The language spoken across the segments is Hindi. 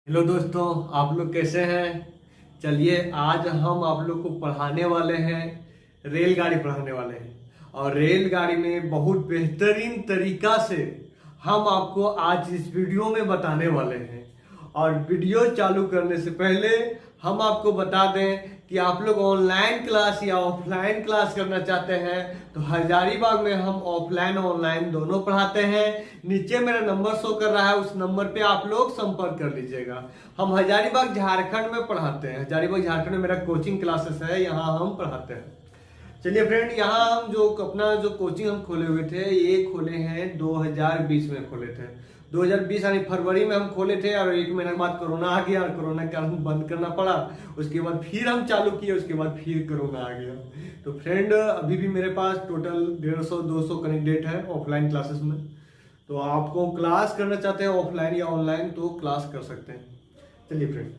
हेलो दोस्तों, आप लोग कैसे हैं। चलिए आज हम आप लोग को पढ़ाने वाले हैं, रेलगाड़ी पढ़ाने वाले हैं। और रेलगाड़ी में बहुत बेहतरीन तरीका से हम आपको आज इस वीडियो में बताने वाले हैं। और वीडियो चालू करने से पहले हम आपको बता दें कि आप लोग ऑनलाइन क्लास या ऑफलाइन क्लास करना चाहते हैं तो हजारीबाग में हम ऑफलाइन ऑनलाइन दोनों पढ़ाते हैं। नीचे मेरा नंबर शो कर रहा है, उस नंबर पे आप लोग संपर्क कर लीजिएगा। हम हजारीबाग झारखंड में पढ़ाते हैं। हजारीबाग झारखंड में मेरा कोचिंग क्लासेस है, यहाँ हम पढ़ाते हैं। चलिए फ्रेंड, यहाँ हम जो अपना जो कोचिंग हम खोले हुए थे ये खोले हैं 2020 में खोले थे। 2020 यानी फरवरी में हम खोले थे और एक महीने के बाद कोरोना आ गया और कोरोना के कारण बंद करना पड़ा। उसके बाद फिर हम चालू किए, उसके बाद फिर कोरोना आ गया। तो फ्रेंड अभी भी मेरे पास टोटल 150-200 कैंडिडेट है ऑफलाइन क्लासेस में। तो आपको क्लास करना चाहते हैं ऑफलाइन या ऑनलाइन तो क्लास कर सकते हैं। चलिए फ्रेंड,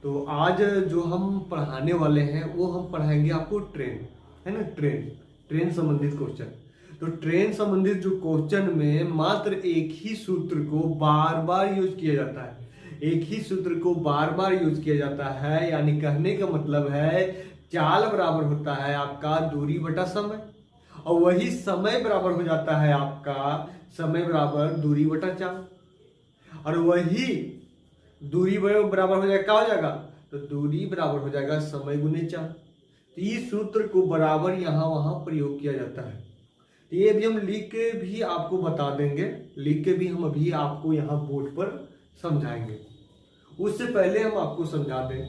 तो आज जो हम पढ़ाने वाले हैं वो हम पढ़ाएंगे आपको ट्रेन, है ना। ट्रेन संबंधित क्वेश्चन। तो ट्रेन संबंधित जो क्वेश्चन में मात्र एक ही सूत्र को बार बार यूज किया जाता है। एक ही सूत्र को बार बार यूज किया जाता है, यानी कहने का मतलब है चाल बराबर होता है आपका दूरी बटा समय, और वही समय बराबर हो जाता है आपका समय बराबर दूरी बटा चाल, और वही दूरी बराबर हो जाएगा, क्या हो जाएगा, तो दूरी बराबर हो जाएगा समय गुने चाल। तो इस सूत्र को बराबर यहाँ वहां प्रयोग किया जाता है। तो ये भी हम लिख के भी आपको बता देंगे, लिख के भी हम अभी आपको यहाँ बोर्ड पर समझाएंगे। उससे पहले हम आपको समझा दें,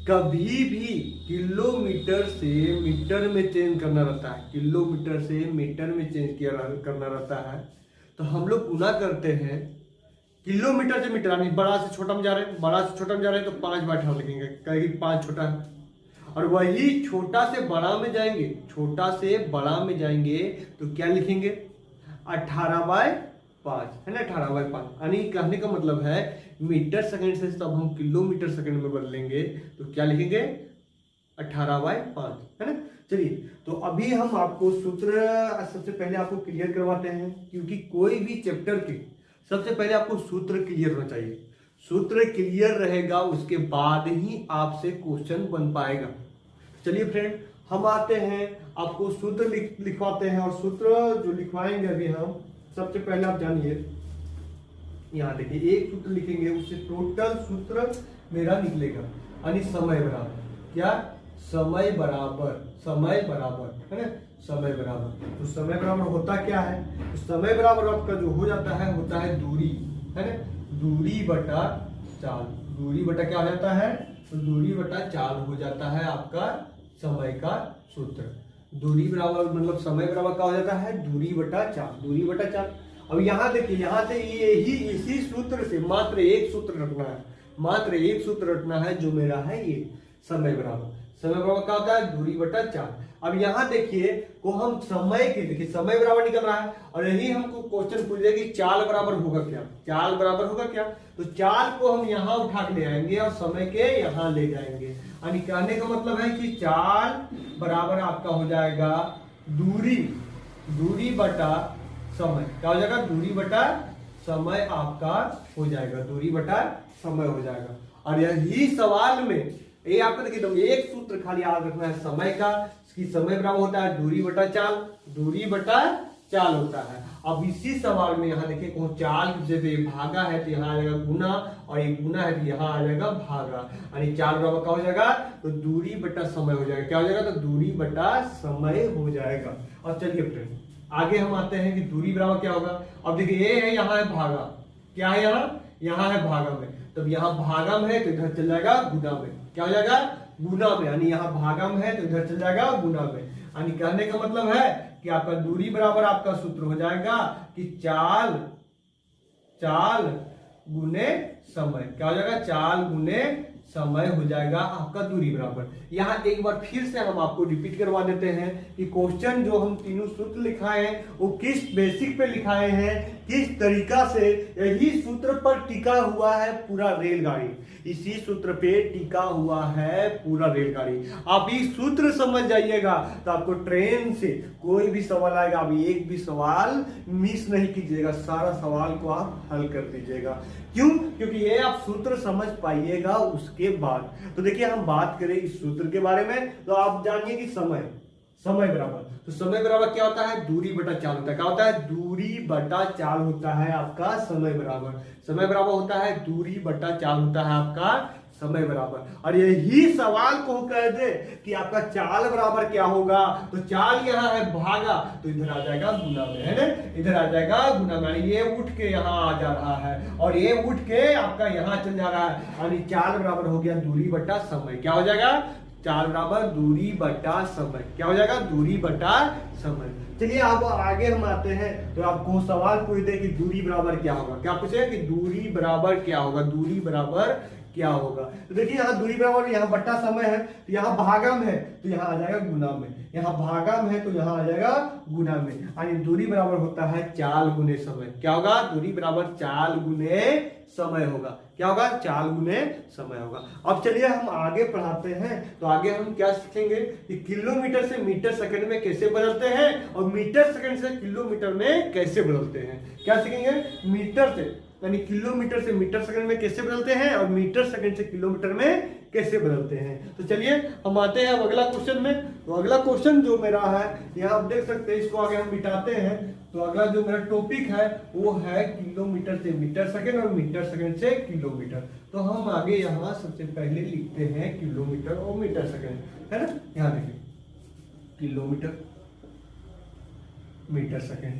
कभी भी किलोमीटर से मीटर में चेंज करना रहता है, किलोमीटर से मीटर में चेंज करना रहता है। तो हम लोग गुना करते हैं किलोमीटर से मीटर, यानी बड़ा से छोटा में जा रहे हैं, बड़ा से छोटा में जा रहे हैं तो 5/18 लिखेंगे, कहेगी 5 छोटा है। और वही छोटा से बड़ा में जाएंगे, छोटा से बड़ा में जाएंगे तो क्या लिखेंगे, 18/5, है ना। 18/5 यानी कहने का मतलब है मीटर सेकंड से तब हम किलोमीटर सेकंड में बदलेंगे तो क्या लिखेंगे, 18/5, है ना। चलिए, तो अभी हम आपको सूत्र सबसे पहले आपको क्लियर करवाते हैं, क्योंकि कोई भी चैप्टर के सबसे पहले आपको सूत्र क्लियर होना चाहिए। सूत्र क्लियर रहेगा उसके बाद ही आपसे क्वेश्चन बन पाएगा। चलिए फ्रेंड, हम आते हैं आपको सूत्र लिखवाते हैं। और सूत्र जो लिखवाएंगे अभी हम, सबसे पहले आप जानिए, यहाँ देखिए एक सूत्र लिखेंगे, उससे टोटल सूत्र मेरा निकलेगा, यानी समय बराबर क्या, समय बराबर है ना, समय बराबर। तो समय बराबर होता क्या है, तो समय बराबर आपका जो हो जाता है होता है दूरी, है ना, दूरी बटा चाल। दूरी बटा क्या हो जाता है, तो दूरी बटा चाल हो जाता है आपका समय का सूत्र। दूरी बराबर मतलब समय बराबर क्या हो जाता है, दूरी बटा चाल, दूरी बटा चाल। अब यहाँ देखिए, यहाँ से यही इसी सूत्र से मात्र एक सूत्र रखना है, मात्र एक सूत्र रखना है जो मेरा है ये समय बराबर। समय बराबर क्या होता है, दूरी बटा चाल। अब यहाँ देखिए को हम समय के, देखिए समय बराबर निकल रहा है और यही हमको क्वेश्चन पूछ रहा है कि चाल बराबर होगा क्या, चाल बराबर होगा क्या। तो चाल को हम यहाँ उठा के ले आएंगे और समय के यहाँ ले जाएंगे, यानी कहने का मतलब है कि चाल बराबर आपका हो जाएगा दूरी बटा समय, क्या हो जाएगा, दूरी बटा समय आपका हो जाएगा, दूरी बटा समय हो जाएगा। और यही सवाल में ये आपको देखिए तो एक सूत्र खाली याद रखना है समय का, कि समय बराबर होता है दूरी बटा चाल, दूरी बटा चाल होता है। अब इसी सवाल में यहाँ देखिए को चाल जैसे भागा है तो यहाँ आ जाएगा गुना, और ये गुना है तो यहाँ आ जाएगा भागा, यानी चाल बराबर क्या हो जाएगा, तो दूरी बटा समय हो जाएगा, क्या हो जाएगा, तो दूरी बटा समय हो जाएगा। और चलिए फ्रेंड आगे हम आते हैं कि दूरी बराबर क्या होगा। अब देखिए ये है, यहाँ है भागा, क्या है यहाँ है भागा में, तब यहाँ भागा में है तो इधर चल जाएगा गुना में, क्या हो जाएगा, गुना में, यानी यहाँ भागा में है तो इधर चल जाएगा गुना में। यानी कहने का मतलब है कि आपका दूरी बराबर आपका सूत्र हो जाएगा कि चाल गुने समय, क्या हो जाएगा, चाल गुने समय हो जाएगा आपका दूरी बराबर। यहाँ एक बार फिर से हम आपको रिपीट करवा देते हैं कि क्वेश्चन जो हम तीनों सूत्र लिखाए हैं वो किस बेसिक पे लिखाए हैं, किस तरीका से, यही सूत्र पर टिका हुआ है पूरा रेलगाड़ी, इसी सूत्र पे टिका हुआ है पूरा रेलगाड़ी। आप इस सूत्र समझ जाइएगा तो आपको ट्रेन से कोई भी सवाल आएगा, आप एक भी सवाल मिस नहीं कीजिएगा, सारा सवाल को आप हल कर दीजिएगा। क्यों? क्योंकि ये आप सूत्र समझ पाइएगा उसके बाद। तो देखिए हम बात करें इस सूत्र के बारे में, तो आप जानिए कि समय बराबर, तो समय बराबर क्या होता है? दूरी बटा चाल होता है। क्या होता है? दूरी बटा चाल होता है आपका समय बराबर। समय बराबर होता है दूरी बटा चाल होता है आपका समय बराबर। और यही सवाल को कह दे कि आपका चाल बराबर क्या होगा, तो चाल यहाँ है भागा, तो इधर आ जाएगा गुना में, है ना, इधर आ जाएगा गुना में। ये उठ के यहाँ आ जा रहा है और ये उठ के आपका यहाँ चल जा रहा है, यानी चाल बराबर हो गया दूरी बटा समय। क्या हो जाएगा? चाल बराबर दूरी बटा समय। क्या हो जाएगा? दूरी बटा समय। चलिए अब आगे हम आते हैं, तो आपको सवाल पूछ दे कि दूरी बराबर क्या होगा। क्या पूछे कि दूरी बराबर क्या होगा? दूरी बराबर क्या होगा? तो देखिए यहाँ दूरी बराबर, यहाँ बट्टा समय है, तो यहाँ भागा में है तो यहाँ आ जाएगा गुना में, यहाँ भागा में है तो यहाँ आ जाएगा गुना में, यानी दूरी बराबर होता है चाल गुने समय। क्या होगा? दूरी बराबर चाल गुने समय होगा। क्या होगा? चाल गुने समय होगा। अब चलिए हम आगे पढ़ाते हैं, तो आगे हम क्या सीखेंगे कि किलोमीटर से मीटर सेकंड में कैसे बदलते हैं और मीटर सेकंड से किलोमीटर में कैसे बदलते हैं। क्या सीखेंगे? मीटर से, यानी किलोमीटर से मीटर सेकंड में कैसे बदलते हैं और मीटर सेकंड से किलोमीटर में कैसे बदलते हैं। तो चलिए हम आते हैं अब अगला क्वेश्चन में। तो अगला क्वेश्चन जो मेरा है, यहाँ आप देख सकते हैं, इसको आगे हम मिटाते हैं। तो अगला जो मेरा टॉपिक है वो है किलोमीटर से मीटर सेकंड और मीटर सेकंड से किलोमीटर। तो हम आगे यहाँ सबसे पहले लिखते हैं किलोमीटर और मीटर सेकंड, है ना। यहाँ देखिए kilometre, metre second,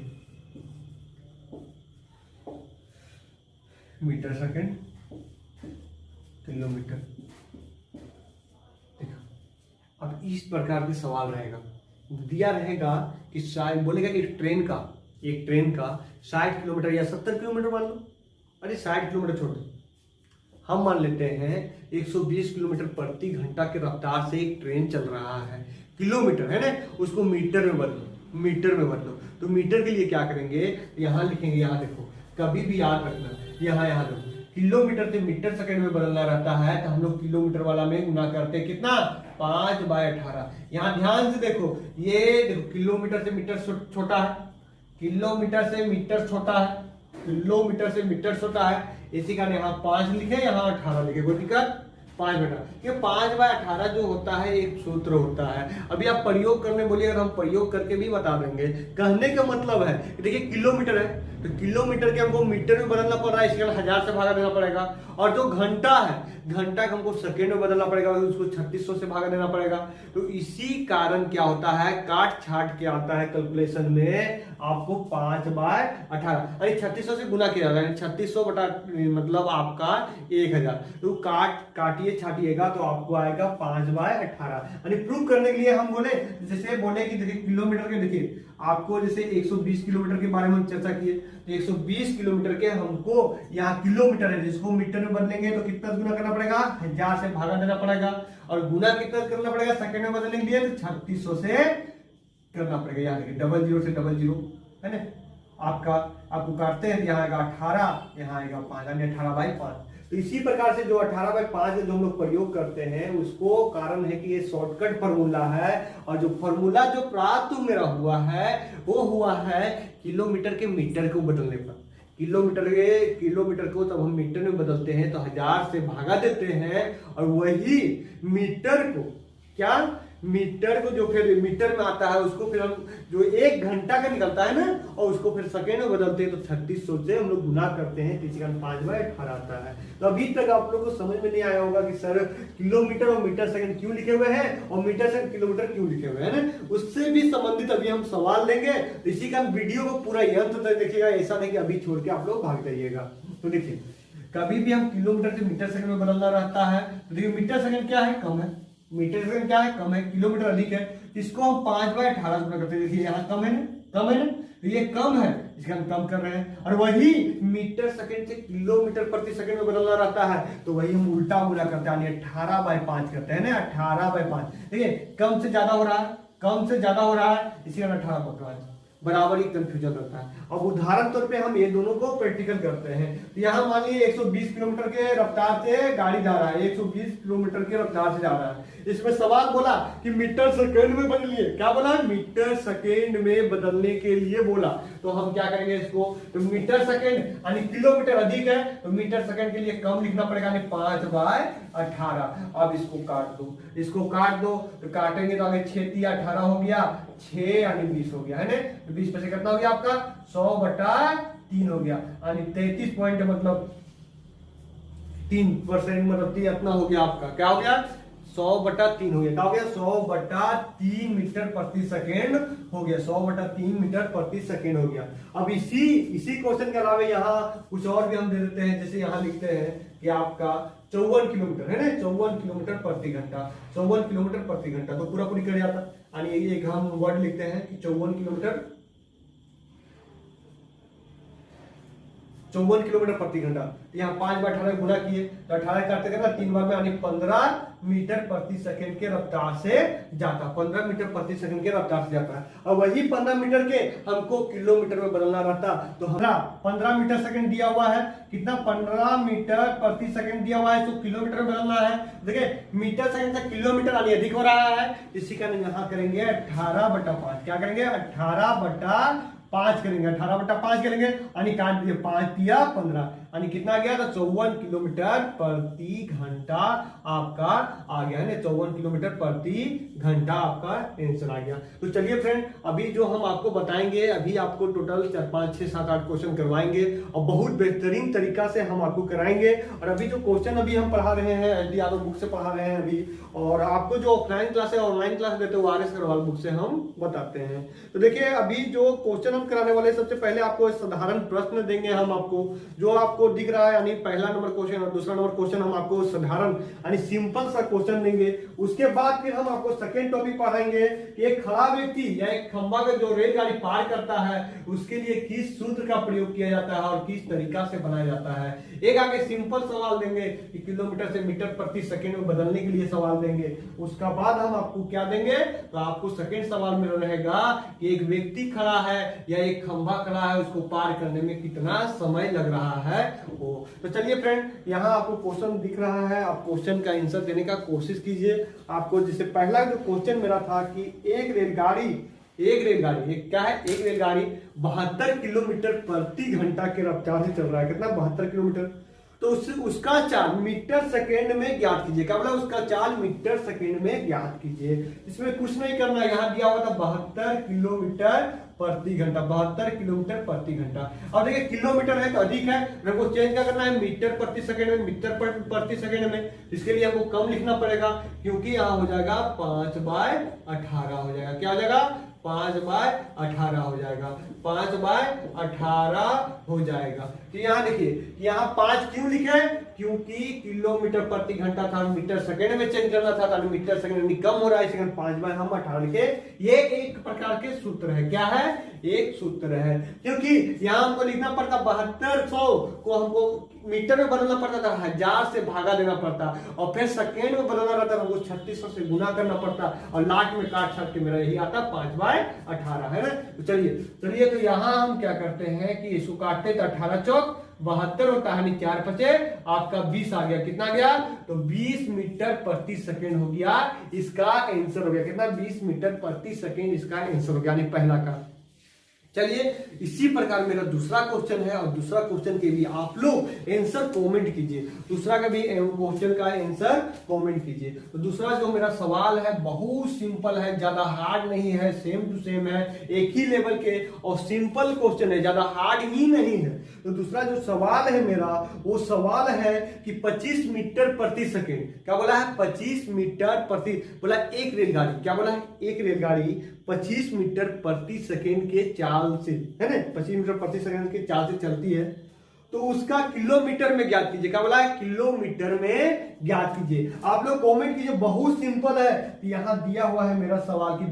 metre second, kilometre. देखो अब इस प्रकार के सवाल रहेगा, दिया रहेगा कि शायद बोलेगा एक ट्रेन का 60 किलोमीटर या 70 किलोमीटर मान लो। अरे 60 किलोमीटर छोड़ दो, हम मान लेते हैं 120 किलोमीटर प्रति घंटा के रफ्तार से एक ट्रेन चल रहा है। किलोमीटर है ना, उसको मीटर में बदलो, मीटर में बदलो। तो मीटर के लिए क्या करेंगे? यहाँ लिखेंगे, यहाँ देखो, कभी भी याद रखना, यहाँ देखो, किलोमीटर से मीटर सेकंड में बदलना रहता है तो हम लोग किलोमीटर वाला में गुना करते हैं। कितना? 5/18। यहाँ ध्यान से देखो, ये देखो किलोमीटर से मीटर छोटा है, किलोमीटर से मीटर छोटा है, किलोमीटर से मीटर छोटा है, इसी कारण यहाँ 5 लिखे, यहाँ 18 लिखे, कोई दिक्कत? 5/18 जो होता है एक सूत्र होता है। अभी आप प्रयोग करने बोलिए, अगर हम प्रयोग करके भी बता देंगे। कहने का मतलब है, देखिए किलोमीटर है तो किलोमीटर के हमको मीटर में बदलना पड़ रहा है, इसके लिए 1000 से भागा देना पड़ेगा। और जो घंटा है, घंटा को हमको सेकेंड में बदलना पड़ेगा, उसको 3600 से भागा देना पड़ेगा। तो इसी कारण क्या होता है, काट छाट के आता है कैलकुलेशन में आपको 5/18, अरे 3600 से गुना किया जाएगा, 3600 बटा मतलब आपका 1000। तो काटिए छाटिएगा तो आपको आएगा 5/18। यानी प्रूव करने के लिए हम बोले, जैसे बोले कि देखिए किलोमीटर के, देखिए आपको जैसे 120 किलोमीटर के बारे में हम चर्चा किए, तो 120 किलोमीटर के हमको यहाँ किलोमीटर है, जिसको मीटर में बदलेंगे तो कितना गुना करना पड़ेगा? 1000 से भागा देना पड़ेगा। और गुना कितना करना पड़ेगा? सेकंड में बदलने के लिए तो 3600 से करना पड़ेगा। यहाँ देखिए 00 से 00 है ना, आपको काटते हैं, यहाँ आएगा 18, यहाँ आएगा 5, यानी 18/5। तो इसी प्रकार से जो 18/5 जो हम लोग प्रयोग करते हैं, उसको कारण है कि ये शॉर्टकट फॉर्मूला है। और जो फॉर्मूला जो प्राप्त मेरा हुआ है वो हुआ है किलोमीटर के मीटर को बदलने पर। किलोमीटर को तब हम मीटर में बदलते हैं तो 1000 से भागा देते हैं, और वही मीटर को मीटर को जो फिर मीटर में आता है उसको फिर हम जो 1 घंटा का निकलता है ना, और उसको फिर सेकेंड में बदलते हैं तो 3600 से हम लोग गुना करते हैं, तो इसी कारण 5/18 आता है। तो अभी तक आप लोग को समझ में नहीं आया होगा कि सर किलोमीटर और मीटर सेकंड क्यों लिखे हुए हैं और मीटर सेकंड किलोमीटर क्यों लिखे हुए हैं ना, उससे भी संबंधित अभी हम सवाल लेंगे। तो इसी कारण वीडियो को पूरा अंत तक देखिएगा, ऐसा नहीं कि अभी छोड़ के आप लोग भाग जाइएगा। तो देखिए कभी भी हम किलोमीटर से मीटर सेकंड में बदलना रहता है, तो देखिए मीटर सेकंड क्या है? कम है, मीटर सेकंड क्या है? कम है, किलोमीटर अधिक है, इसको हम 5/18 गुना करते हैं। देखिए यहाँ कम है ना, तो ये कम है, इसका हम कम कर रहे हैं। और वही मीटर सेकंड से किलोमीटर प्रति सेकंड में बदलना रहता है, तो वही हम उल्टा गुना करते हैं, यानी 18/5 करते हैं ना, 18/5। देखिए कम से ज्यादा हो रहा है, इसी कारण 18/5 बराबर ही कंफ्यूजन रहता है। अब उदाहरण तौर पे हम ये दोनों को प्रैक्टिकल करते हैं। तो यहाँ मान लीजिए 120 किलोमीटर के रफ्तार से गाड़ी जा रहा है, 120 किलोमीटर के रफ्तार से जा रहा है। इसमें सवाल बोला कि मीटर सेकेंड में बदलिए। क्या बोला? मीटर सेकेंड में बदलने के लिए बोला। तो हम क्या करेंगे इसको, तो मीटर सेकेंड यानी किलोमीटर अधिक है तो मीटर सेकेंड के लिए कम लिखना पड़ेगा, यानी 5/18। अब इसको काट दो, इसको काट दो, तो काटेंगे तो आगे 6×18 हो गया, 6 यानी 20 हो गया, है ना। तो 20 में से कितना हो गया आपका 100/3 हो गया, यानी 33 पॉइंट मतलब 3% मतलब इतना हो गया आपका। क्या हो गया? 100/3 हो गया। क्या हो गया? 100/3 मीटर प्रति सेकेंड हो गया, 100/3 मीटर प्रति सेकेंड हो गया। अब इसी क्वेश्चन के अलावा यहाँ कुछ और भी हम दे देते हैं। जैसे यहाँ लिखते हैं कि आपका 54 किलोमीटर है ना, 54 किलोमीटर प्रति घंटा, 54 किलोमीटर प्रति घंटा, तो पूरा पूरी कर जाता। यानी एक हम वर्ड लिखते हैं कि 54 किलोमीटर प्रति घंटा। यहाँ 5/18 गुना किए तो 18 काटते करना 3 बार में, यानी 15 मीटर प्रति सेकंड के रफ्तार से जाता, 15 मीटर प्रति सेकंड के रफ्तार से जाता है। अब वही 15 मीटर के हमको किलोमीटर में बदलना रहता, तो हमारा 15 मीटर सेकंड दिया हुआ है, कितना 15 मीटर प्रति सेकंड दिया हुआ है, तो किलोमीटर में बदलना है। देखिए मीटर सेकंड से किलोमीटर यानी अधिक हो रहा है, इसी कारण यहाँ करेंगे 18/5। क्या करेंगे? 18/5 करेंगे, 18/5 करेंगे, यानी काट दिए 5 या 15, यानी कितना गया? तो 54 किलोमीटर प्रति घंटा आपका आ गया है ना, 54 किलोमीटर प्रति घंटा आपका आंसर आ गया। तो चलिए फ्रेंड, अभी जो हम आपको बताएंगे, अभी आपको टोटल 4, 5, 6, 7, 8 क्वेश्चन करवाएंगे और बहुत बेहतरीन तरीका से हम आपको कराएंगे। और अभी जो क्वेश्चन अभी हम पढ़ा रहे हैं एल टी यादव बुक से पढ़ा रहे हैं अभी, और आपको जो ऑफलाइन क्लास है ऑनलाइन क्लास देते हैं वो RS अग्रवाल बुक से हम बताते हैं। तो देखिए अभी जो क्वेश्चन हम कराने वाले, सबसे पहले आपको साधारण प्रश्न देंगे हम आपको, जो आपको दिख रहा है, यानी पहला नंबर क्वेश्चन और दूसरा नंबर क्वेश्चन हम आपको साधारण यानी सिंपल सा क्वेश्चन देंगे। उसके बाद फिर हम आपको सेकंड टॉपिक पढ़ाएंगे कि एक खड़ा व्यक्ति या एक खंभा का जो रेलगाड़ी पार करता है उसके लिए किस सूत्र का प्रयोग किया जाता है और किस तरीका से बनाया जाता है। एक आगे सिंपल सवाल देंगे कि किलोमीटर से मीटर प्रति सेकंड में बदलने के लिए सवाल देंगे। उसका बाद हम आपको क्या देंगे, तो आपको सेकंड सवाल में रहेगा कि एक व्यक्ति खड़ा है या एक खंभा खड़ा है, उसको पार करने में कितना समय लग रहा है वो। तो चलिए फ्रेंड, यहाँ आपको क्वेश्चन दिख रहा है, आप क्वेश्चन का आंसर देने का कोशिश कीजिए। आपको जैसे पहला जो क्वेश्चन मेरा था कि एक रेलगाड़ी एक क्या है, एक रेलगाड़ी 72 किलोमीटर प्रति घंटा के रफ्तार से चल रहा है। कितना? 72 किलोमीटर। तो उसका चाल मीटर सेकेंड में ज्ञात कीजिए। क्या बोला? उसका चाल मीटर सेकेंड में ज्ञात कीजिए। इसमें कुछ नहीं करना, यहाँ दिया हुआ था 72 किलोमीटर प्रति घंटा, 72 किलोमीटर प्रति घंटा। अब देखिए किलोमीटर है तो अधिक है, हमको चेंज क्या करना है, मीटर प्रति सेकंड में, मीटर प्रति सेकंड में। इसके लिए हमको कम लिखना पड़ेगा, क्योंकि यहाँ हो जाएगा 5/18 हो जाएगा। क्या हो जाएगा? 5/18 हो जाएगा, 5/18 हो जाएगा। तो यहाँ देखिए, यहाँ 5 क्यों लिखे? क्योंकि किलोमीटर प्रति घंटा था, मीटर सेकंड में चेंज करना था, तो मीटर सेकंड कम हो रहा है, सेकंड 5/18 लिखे। ये एक प्रकार के सूत्र है। क्या है? एक सूत्र है। क्योंकि यहाँ हमको लिखना पड़ता 7200 को हमको मीटर में बदलना पड़ता था, 1000 से भागा देना पड़ता, और फिर सेकेंड में बदलना रहता, हमको 3600 से गुना करना पड़ता, और लास्ट में काट छाट के मेरा यही आता 5/18 है ना। तो चलिए तो यहाँ हम क्या करते हैं कि इसको काटते तो 18 चौक 72 होता है, 4 बचे आपका 20 आ गया। कितना गया? तो 20 मीटर प्रति सेकेंड हो गया, इसका आंसर हो गया। कितना? 20 मीटर प्रति सेकेंड इसका आंसर हो गया, यानी पहला का। चलिए इसी प्रकार मेरा दूसरा क्वेश्चन है, और दूसरा क्वेश्चन के लिए आप लोग आंसर कमेंट कीजिए। दूसरा का भी क्वेश्चन का आंसर कमेंट कीजिए। तो दूसरा जो मेरा सवाल है बहुत सिंपल है, ज्यादा हार्ड नहीं है, सेम टू सेम है, एक ही लेवल के और सिंपल क्वेश्चन है, ज्यादा हार्ड ही नहीं है। तो दूसरा जो सवाल है मेरा, वो सवाल है कि 25 मीटर प्रति सेकेंड, क्या बोला है? 25 मीटर प्रति, बोला एक रेलगाड़ी, क्या बोला है? एक रेलगाड़ी 25 मीटर प्रति सेकेंड के चाल से, है ना, 25 मीटर प्रति सेकेंड के चाल से चलती है, तो उसका किलोमीटर में ज्ञात कीजिए। क्या बोला है? किलोमीटर में ज्ञात कीजिए। आप लोग कमेंट कीजिए, बहुत सिंपल है। तो यहाँ दिया हुआ है मेरा सवाल कि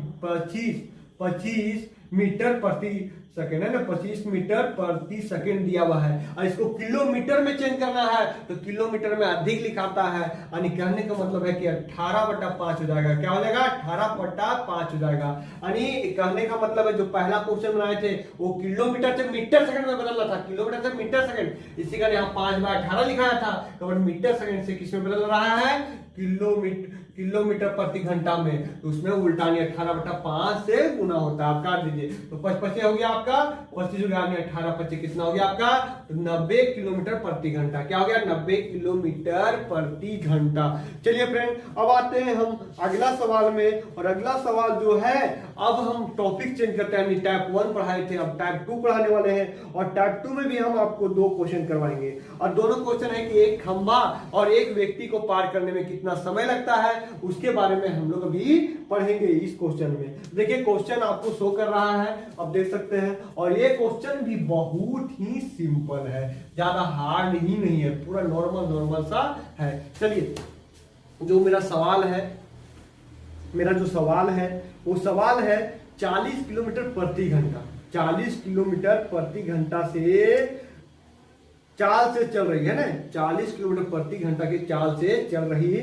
25 मीटर प्रति सेकेंड है ना, 25 मीटर प्रति सेकेंड दिया हुआ है और इसको किलोमीटर में चेंज करना है तो किलोमीटर में अधिक लिखाता है। यानी कहने का मतलब है कि 18/5 हो जाएगा। क्या हो जाएगा? 18/5 हो जाएगा। यानी कहने का मतलब है जो पहला क्वेश्चन बनाए थे वो किलोमीटर से मीटर सेकंड में बदलना था, किलोमीटर से मीटर सेकंड, इसी का यहाँ 5/18 लिखाया था। तो मीटर सेकंड से किसमें बदल रहा है? किलोमीटर प्रति घंटा में। तो उसमें उल्टा नहीं 18/5 से गुना होता है। आप काट दीजिए तो 25 हो गया आपका, 25 हो गया 18/25 कितना हो गया आपका? तो 90 किलोमीटर प्रति घंटा। क्या हो गया? 90 किलोमीटर प्रति घंटा। चलिए फ्रेंड अब आते हैं हम अगला सवाल में। और अगला सवाल जो है अब हम टॉपिक चेंज करते हैं। टाइप 1 पढ़ाए थे, अब टाइप 2 पढ़ाने वाले हैं और टाइप 2 में भी हम आपको 2 क्वेश्चन करवाएंगे। और दोनों क्वेश्चन है कि एक खंभा और एक व्यक्ति को पार करने में कितना समय लगता है, उसके बारे में हम लोग अभी पढ़ेंगे इस क्वेश्चन में। देखिए क्वेश्चन आपको शो कर रहा है, आप देख सकते हैं। और ये क्वेश्चन भी बहुत ही सिंपल है, ज्यादा हार्ड ही नहीं है, पूरा नॉर्मल सा है। चलिए जो मेरा सवाल है, मेरा जो सवाल है वो सवाल है 40 किलोमीटर प्रति घंटा। 40 किलोमीटर प्रति घंटा से चाल से चल रही है ना, 40 किलोमीटर प्रति घंटा की चाल से चल रही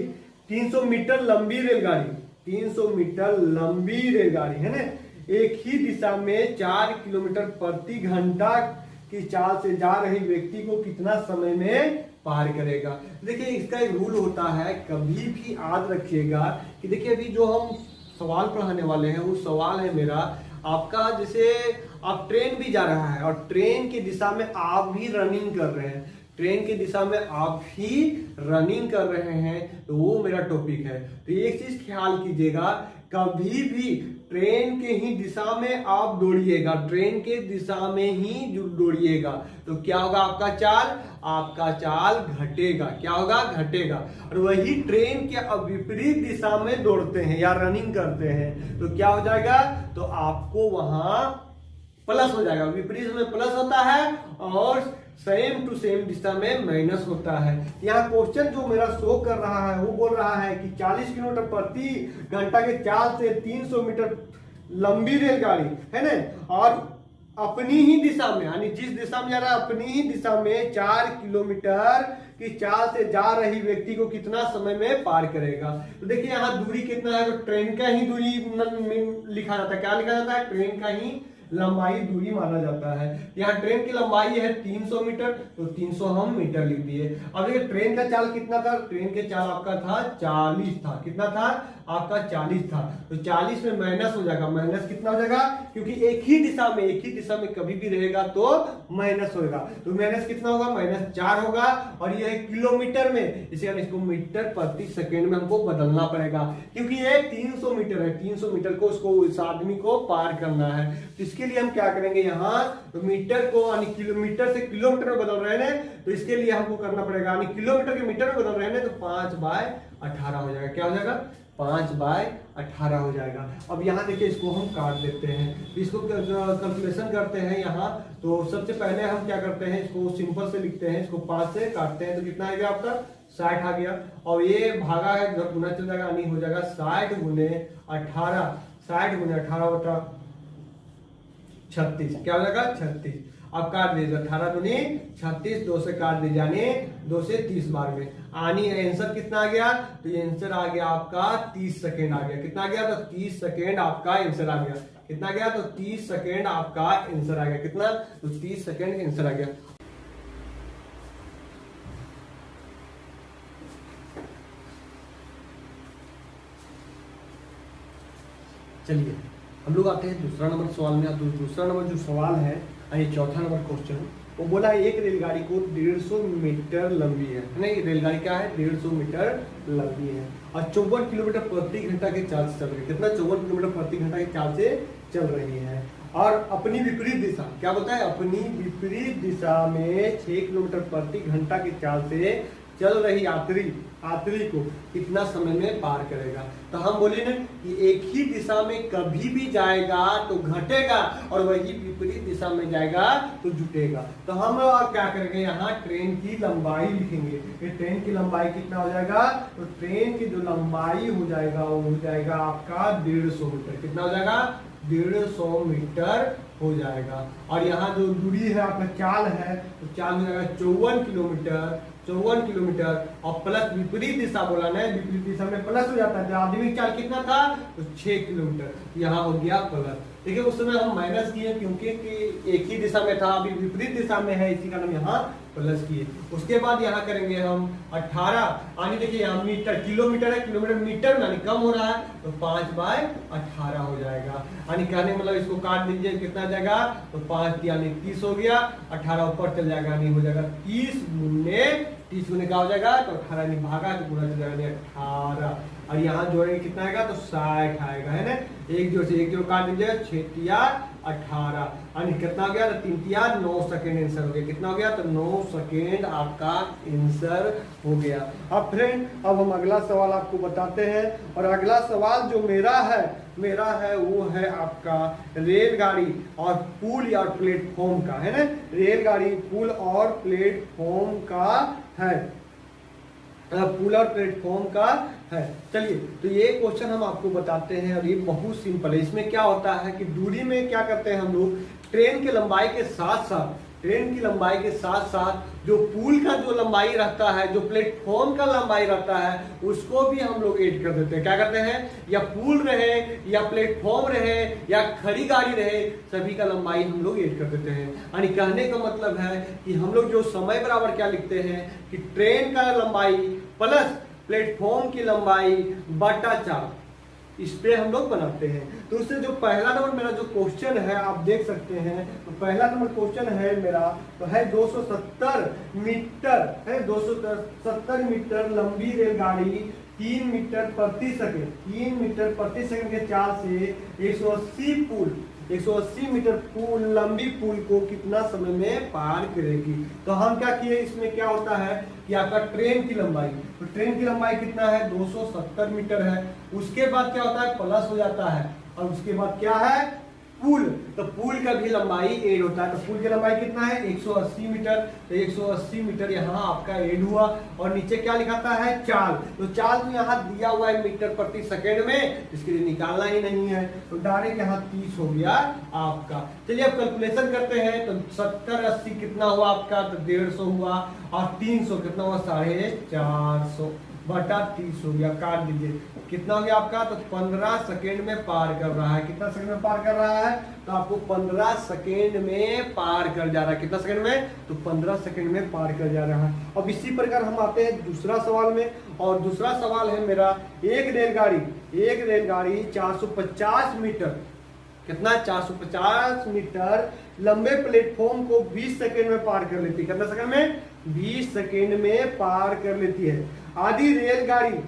300 मीटर लंबी रेलगाड़ी, 300 मीटर लंबी रेलगाड़ी है ना, एक ही दिशा में 4 किलोमीटर प्रति घंटा की चाल से जा रही व्यक्ति को कितना समय में पार करेगा। देखिए इसका एक रूल होता है, कभी भी याद रखिएगा कि देखिए अभी जो हम सवाल पढ़ाने वाले हैं वो सवाल है मेरा आपका, जैसे आप ट्रेन भी जा रहा है और ट्रेन की दिशा में आप भी रनिंग कर रहे हैं, ट्रेन की दिशा में आप ही रनिंग कर रहे हैं, तो वो मेरा टॉपिक है। तो एक चीज ख्याल कीजिएगा, कभी भी ट्रेन के ही दिशा में आप दौड़िएगा, ट्रेन के दिशा में ही दौड़िएगा तो क्या होगा? आपका चाल घटेगा। क्या होगा? घटेगा। और वही ट्रेन के विपरीत दिशा में दौड़ते हैं या रनिंग करते हैं तो क्या हो जाएगा? तो आपको वहां प्लस हो जाएगा। विपरीत में प्लस होता है और सेम टू सेम दिशा में माइनस होता है। यहाँ क्वेश्चन जो मेरा शो कर रहा है वो बोल रहा है कि 40 किलोमीटर प्रति घंटा के चाल से 300 मीटर लंबी रेलगाड़ी है ना, और अपनी ही दिशा में, यानी जिस दिशा में जा रहा है अपनी ही दिशा में 4 किलोमीटर की चाल से जा रही व्यक्ति को कितना समय में पार करेगा। तो देखिए यहाँ दूरी कितना है, तो ट्रेन का ही दूरी लिखा जाता है। क्या लिखा जाता है? ट्रेन का ही लंबाई दूरी माना जाता है। यहाँ ट्रेन की लंबाई है 300 मीटर, तो 300 हम मीटर लिख दिए। अब देखिए ट्रेन का चाल कितना था? ट्रेन के चाल आपका था 40 था। कितना था? आपका 40 था। तो 40 में माइनस हो जाएगा। माइनस कितना हो जाएगा? क्योंकि एक ही दिशा में कभी भी रहेगा तो माइनस होगा। तो माइनस कितना होगा? -4 होगा। और ये किलोमीटर में, इसे इसको मीटर प्रति सेकेंड में हमको बदलना पड़ेगा क्योंकि ये 300 मीटर है। 300 मीटर को उसको उस आदमी को पार करना है। तो इसके लिए हम क्या करेंगे? यहाँ तो मीटर को यानी किलोमीटर से किलोमीटर में बदल रहे हैं, तो इसके लिए हमको करना पड़ेगा, यानी किलोमीटर के मीटर में बदल रहे हैं तो 5/18 हो जाएगा। क्या हो जाएगा? 5/18 हो जाएगा। अब यहाँ देखिए इसको हम काट देते हैं, इसको कैलकुलेशन करते हैं यहाँ। तो सबसे पहले हम क्या करते हैं, इसको सिंपल से लिखते हैं, इसको 5 से काटते हैं तो कितना आ गया आपका? 60 आ गया। और ये भागा है जब गुना चल जाएगा, यानी हो जाएगा 60 गुने 18, 60 गुने 18 36। क्या हो जाएगा? 36। अब काट दीजिए 18 दूनी 36, 2 से काट दीजिए, यानी 2 से 30 बार में। आनी आंसर कितना आ गया? तो ये आंसर आ गया आपका 30 सेकेंड आ गया। कितना आ गया? तो 30 सेकेंड आपका आंसर आ गया। कितना गया? तो 30 सेकेंड आपका आंसर आ गया। कितना? तो 30 सेकेंड आंसर आ गया। चलिए हम लोग आते हैं दूसरा नंबर सवाल में। तो दूसरा नंबर जो सवाल है, यानी चौथा नंबर क्वेश्चन, वो बोला है एक रेलगाड़ी को 150 मीटर लंबी है ना। ये रेलगाड़ी क्या है? 150 मीटर लंबी है और 54 किलोमीटर प्रति घंटा के चाल से चल रही है। कितना? 54 किलोमीटर प्रति घंटा के चाल से चल रही है। और अपनी विपरीत दिशा, क्या बोलता है? अपनी विपरीत दिशा में 6 किलोमीटर प्रति घंटा की चाल से चल रही यात्री को कितना समय में पार करेगा। तो हम बोले ना कि एक ही दिशा में कभी भी जाएगा तो घटेगा और वही विपरीत दिशा में जाएगा तो जुटेगा। तो हम और क्या करेंगे? यहाँ ट्रेन की लंबाई लिखेंगे। ये ट्रेन की लंबाई कितना हो जाएगा? तो ट्रेन की जो लंबाई हो जाएगा वो हो जाएगा आपका 150 मीटर। कितना हो जाएगा? 150 मीटर हो जाएगा। और यहाँ जो दूरी है आपका चाल है तो चाल हो जाएगा 54 किलोमीटर, 54 किलोमीटर। और प्लस विपरीत दिशा बोला ना, विपरीत दिशा में प्लस हो जाता है। तो आधुनिक चाल कितना था तो 6 किलोमीटर, यहाँ हो गया प्लस। देखिए उस समय हम माइनस किए क्योंकि एक ही दिशा में था, अभी विपरीत दिशा में है, इसी कारण यहाँ प्लस किए। उसके बाद यहाँ करेंगे हम 18, यानी देखिए यहाँ मीटर, किलोमीटर है, किलोमीटर मीटर में यानी कम हो रहा है तो 5/18 हो जाएगा। यानी कहने मतलब इसको काट दीजिए, कितना जाएगा तो 5 यानी 30 हो गया, 18 ऊपर चल जाएगा, नहीं हो जाएगा 30 गुने क्या हो जाएगा तो 18 नहीं भागा तो गुना चल जाएगा 18। और यहाँ जोड़ेंगे कितना आएगा तो 60 आएगा, है ना। एक जोड़ से एक जोड़ काट दीजिए, 6 18 यानी कितना हो गया तो 3 9 सेकेंड आंसर हो गया। कितना हो गया तो 9 सेकेंड आपका आंसर हो गया। अब फ्रेंड अब हम अगला सवाल आपको बताते हैं। और अगला सवाल जो मेरा है वो है आपका रेलगाड़ी और पुल या प्लेटफॉर्म का, है ना। रेलगाड़ी पुल और प्लेटफॉर्म का है, पुल और प्लेटफॉर्म का है। चलिए तो ये क्वेश्चन हम आपको बताते हैं और ये बहुत सिंपल है। इसमें क्या होता है कि दूरी में क्या करते हैं हम लोग, ट्रेन की लंबाई के साथ साथ जो पुल का जो लंबाई रहता है, जो प्लेटफॉर्म का लंबाई रहता है, उसको भी हम लोग ऐड कर देते हैं। क्या करते हैं, या पुल रहे या प्लेटफॉर्म रहे या खड़ी गाड़ी रहे, सभी का लंबाई हम लोग ऐड कर देते हैं। यानी कहने का मतलब है कि हम लोग जो समय बराबर क्या लिखते हैं कि ट्रेन का लंबाई प्लस प्लेटफॉर्म की लंबाई बटा 4, इस पे हम लोग बनाते हैं। तो उससे जो पहला नंबर मेरा जो क्वेश्चन है आप देख सकते हैं, तो पहला नंबर क्वेश्चन है मेरा तो है 270 मीटर, है 270 मीटर लंबी रेलगाड़ी 3 मीटर प्रति सेकंड के चाल से 180 मीटर पुल लंबी पुल को कितना समय में पार करेगी। तो हम क्या किए, इसमें क्या होता है कि आपका ट्रेन की लंबाई, तो ट्रेन की लंबाई कितना है 270 मीटर है। उसके बाद क्या होता है प्लस हो जाता है, और उसके बाद क्या है पुल, तो पुल का भी लंबाई ऐड होता है। तो पुल की लंबाई कितना है 180 मीटर, तो 180 मीटर यहाँ आपका ऐड हुआ। और नीचे क्या लिखाता है चाल, तो चाल तो यहाँ दिया हुआ है मीटर प्रति सेकेंड में, इसके लिए निकालना ही नहीं है, तो डायरेक्ट यहाँ 30 हो गया आपका। चलिए अब कैलकुलेशन करते हैं। तो 70 80 कितना हुआ आपका तो 150 हुआ, और 300 कितना हुआ 450 बटा 30 हो गया। काट दीजिए, कितना हो गया आपका तो 15 सेकेंड में पार कर रहा है। कितना सेकेंड में पार कर रहा है तो आपको 15 सेकेंड में पार कर जा रहा है। कितना सेकेंड में तो 15 सेकेंड में पार कर जा रहा है। अब इसी प्रकार हम आते हैं दूसरा सवाल में, और दूसरा सवाल है मेरा एक रेलगाड़ी 450 मीटर, कितना 450 मीटर लंबे प्लेटफॉर्म को 20 सेकेंड में पार कर लेती है। कितना सेकेंड में 20 सेकेंड में पार कर लेती है। आधी रेलगाड़ी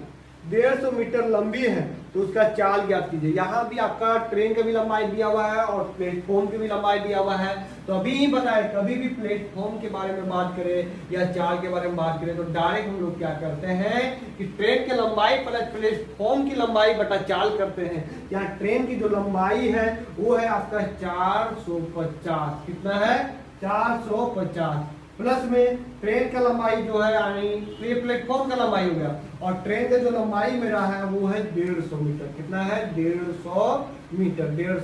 150 मीटर लंबी है तो उसका चाल ज्ञात कीजिए। यहाँ भी आपका ट्रेन का भी लंबाई दिया हुआ है और प्लेटफॉर्म की भी लंबाई दिया हुआ है। तो अभी ही बताएं, कभी भी प्लेटफॉर्म के बारे में बात करें या चाल के बारे में बात करें तो डायरेक्ट हम लोग क्या करते हैं कि ट्रेन की लंबाई प्लस प्लेटफॉर्म की लंबाई बटा चाल करते हैं। यहाँ ट्रेन की जो लंबाई है वो है आपका 450, कितना है 450, प्लस में ट्रेन का लंबाई जो है यानी प्लेटफॉर्म का लंबाई हो गया, और ट्रेन का जो लंबाई मेरा है वो है 150 मीटर। कितना है 150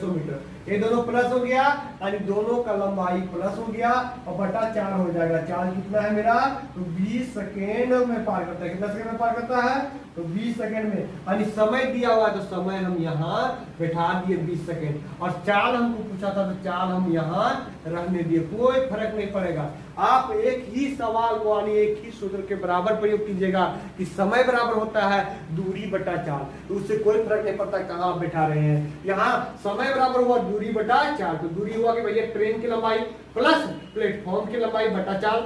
मीटर। ये दोनों प्लस हो गया, यानी दोनों का लंबाई प्लस हो गया और बटा 4 हो जाएगा। चाल कितना है मेरा तो 20 सेकेंड में पार करता है। कितना सेकेंड में पार करता है तो 20 सेकेंड में, यानी समय दिया हुआ है तो समय हम यहाँ बैठा दिए 20 सेकेंड, और चाल हमको पूछा था तो चाल हम यहाँ रहने दिए, कोई फर्क नहीं पड़ेगा। आप एक ही सवाल को यानी एक ही सूत्र के बराबर प्रयोग कीजिएगा कि समय बराबर होता है दूरी बटा चाल, तो उससे कोई फर्क नहीं पड़ता कहाँ आप बैठा रहे हैं। यहाँ समय बराबर हुआ दूरी बटा चाल, तो दूरी हुआ कि भैया ट्रेन की लंबाई प्लस प्लेटफॉर्म की लंबाई बटा चाल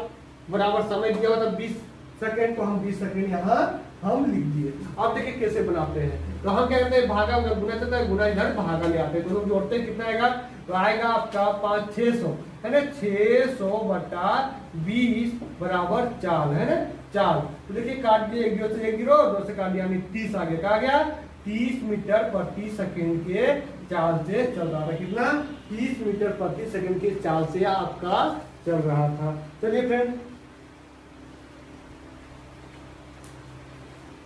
बराबर समय दिया हुआ था 20 सेकेंड, तो हम 20 सेकेंड यहाँ हम लिख दिए। अब देखिए कैसे बनाते हैं, तो हम क्या करते हैं भागा गुना चलता है, गुना इधर भागा ले आते हैं, दोनों जोड़ते हैं कितना आएगा तो आएगा आपका 600, है ना 600 बटा 20 बराबर चाल, है ना चाल। तो देखिए काट दिए, एक से एक गिरो, दो से काट दिया यानी 30 आगे कहा गया 30 मीटर प्रति सेकेंड के चाल से चल रहा था। कितना 30 मीटर प्रति सेकेंड के चाल से आपका चल रहा था। चलिए फ्रेंड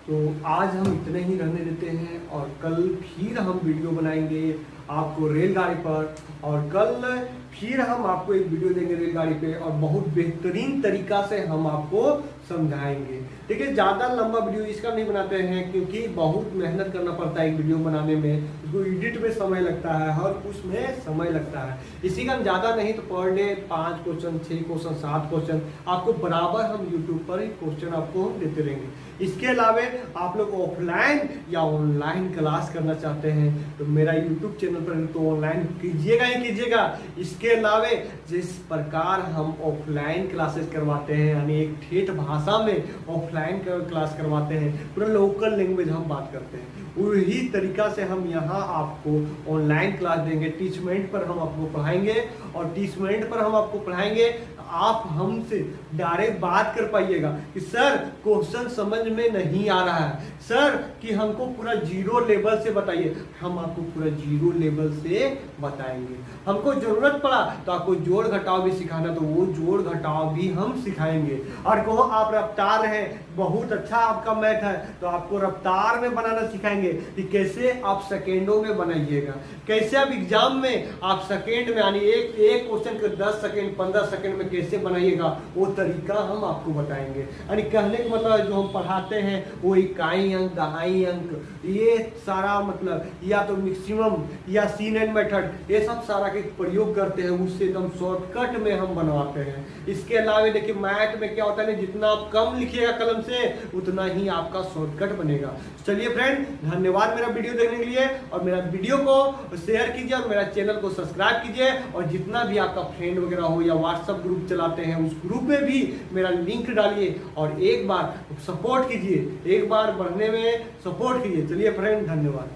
तो आज हम इतने ही रहने देते हैं और कल फिर हम वीडियो बनाएंगे आपको रेलगाड़ी पर, और कल फिर हम आपको एक वीडियो देंगे रेलगाड़ी पे और बहुत बेहतरीन तरीका से हम आपको समझाएंगे। देखिए ज़्यादा लंबा वीडियो इसका नहीं बनाते हैं क्योंकि बहुत मेहनत करना पड़ता है एक वीडियो बनाने में, उसको एडिट में समय लगता है और उसमें समय लगता है। इसी का हम ज़्यादा नहीं तो per day 5 question, 6 question, 7 question आपको बराबर हम यूट्यूब पर ही क्वेश्चन आपको देते रहेंगे। इसके अलावा आप लोग ऑफलाइन या ऑनलाइन क्लास करना चाहते हैं तो मेरा यूट्यूब चैनल पर तो ऑनलाइन कीजिएगा ही कीजिएगा। इसके अलावा जिस प्रकार हम ऑफलाइन क्लासेस करवाते हैं यानी एक ठेठ भाषा में ऑफलाइन क्लास करवाते हैं, पूरा लोकल लैंग्वेज हम बात करते हैं, वही तरीका से हम यहाँ आपको ऑनलाइन क्लास देंगे। टीचमेंट पर हम आपको पढ़ाएंगे और टीचमेंट पर हम आपको पढ़ाएंगे आप हमसे डायरेक्ट बात कर पाइएगा कि सर क्वेश्चन समझ में नहीं आ रहा है, सर कि हमको पूरा जीरो लेवल से बताइए, हम आपको पूरा जीरो लेवल से बताएंगे। हमको जरूरत पड़ा तो आपको जोड़ घटाव भी सिखाना तो वो जोड़ घटाव भी हम सिखाएंगे। और कहो आप रफ्तार हैं, बहुत अच्छा आपका मैथ है तो आपको रफ्तार में बनाना सिखाएंगे कि कैसे आप सेकेंडों में बनाइएगा, कैसे आप एग्जाम में आप सेकेंड में यानी एक क्वेश्चन को 10 सेकेंड 15 सेकेंड में कैसे बनाइएगा वो तरीका हम आपको बताएंगे। यानी कहने का मतलब जो हम पढ़ाते हैं वो इकाई अंक, दहाई अंक, ये सारा मतलब या तो मैक्सिमम या सीन एंड मेथड ये सब सारा के प्रयोग करते हैं, उससे एकदम शॉर्टकट में हम बनवाते हैं। इसके अलावा देखिए मैथ में क्या होता है, जितना आप कम लिखिएगा कलम से उतना ही आपका शॉर्टकट बनेगा। चलिए फ्रेंड, धन्यवाद मेरा वीडियो देखने के लिए, और मेरा वीडियो को शेयर कीजिए और मेरा चैनल को सब्सक्राइब कीजिए, और जितना भी आपका फ्रेंड वगैरह हो या व्हाट्सएप ग्रुप चलाते हैं उस ग्रुप में भी मेरा लिंक डालिए और एक बार सपोर्ट कीजिए, एक बार बढ़ने में सपोर्ट कीजिए। चलिए फ्रेंड, धन्यवाद।